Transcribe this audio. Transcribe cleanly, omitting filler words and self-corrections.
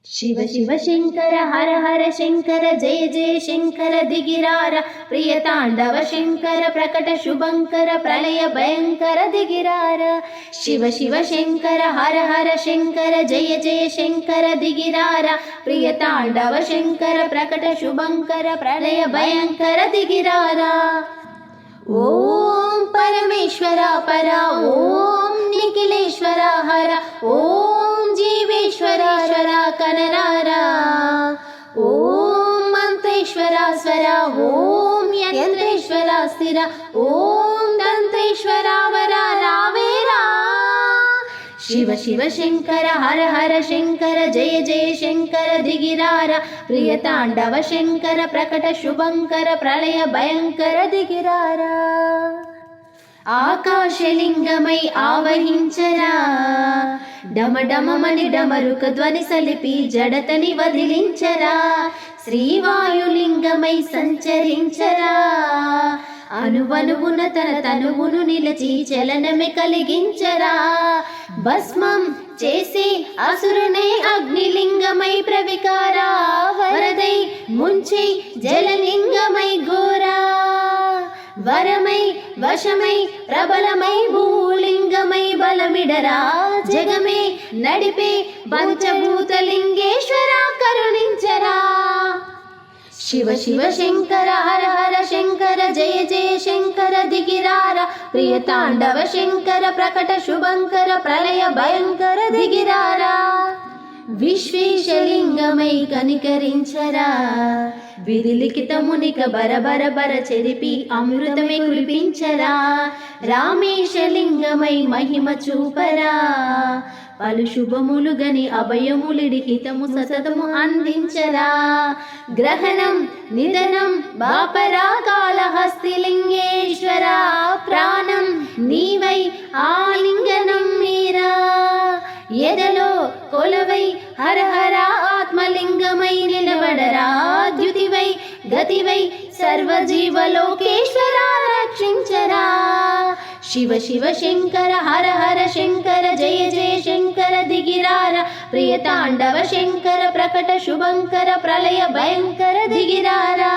शिव शिव शंकर हर हर शंकर जय जय शंकर दिगिरार प्रिय तांडव शंकर प्रकट शुभंकर प्रलय भयंकर दिगिरार शिव शिव शंकर हर हर शंकर जय जय शंकर दिगिरार प्रिय तांडव शंकर प्रकट शुभंकर प्रलय भयंकर दिगिरार ओम परमेश्वरा परा ओम निखिलेश्वरा हरा ओम जीवेश्वरा शरा कनरारा ओम मंत्रेश्वरा स्वरा ओम यंत्रेश्वरा स्थिरा ओम दंतेश्वरा वरा रावेरा शिव शिव शंकर हर हर शंकर जय जय शंकर दिगिरार प्रिय तांडव शंकर प्रकट शुभंकर प्रलय भयंकर दिगिरार आकाशलिंगमై ఆవహించరా డమడమమని డమరుక ధ్వని సలిపి జడతని వదిలించరా శ్రీవాయులింగమై సంచరించరా అనువనువున తన తనువును నిలచి చలనమే కలిగించరా భస్మం చేసి అసురునే అగ్నిలింగమై ప్రవికారా వరదై ముంచి జలలింగమై ఘోరా వరమై వశమై ప్రబలమై భూలింగమై బలమిడరా జగమే నడిపే పంచభూతలింగేశ్వర కరుణించరా शिव शिव शंकर हर हर शंकर जय जय शंकर दिगिरार प्रिय तांडव शंकर प्रकट शुभंकर प्रलय भयंकर दिगिरारा విశ్వేశలింగమై కనికరించరా విధి లిఖితమునిక బరబర బర చెరిపి అమృతమే కురిపించరా రామేశలింగమై మహిమ చూపరా పలు శుభములు గని అభయములిడి హితము సతతము అందించరా గ్రహణం నిధనం బాపరా కాళహస్తిలింగేశ్వర ప్రాణం నీవై ఆలింగనం మీరా ఎదలో కొలవై హర హర ఆత్మలింగమై నిలబడరా ద్యుతివై గతివై సర్వజీవలోకేశ్వర రక్షించరా शिव शिव शंकर हर हर शंकर जय जय शंकर दिगिरार प्रिय तांडव शंकर प्रकट शुभंकर प्रलय भयंकर दिगिरारा।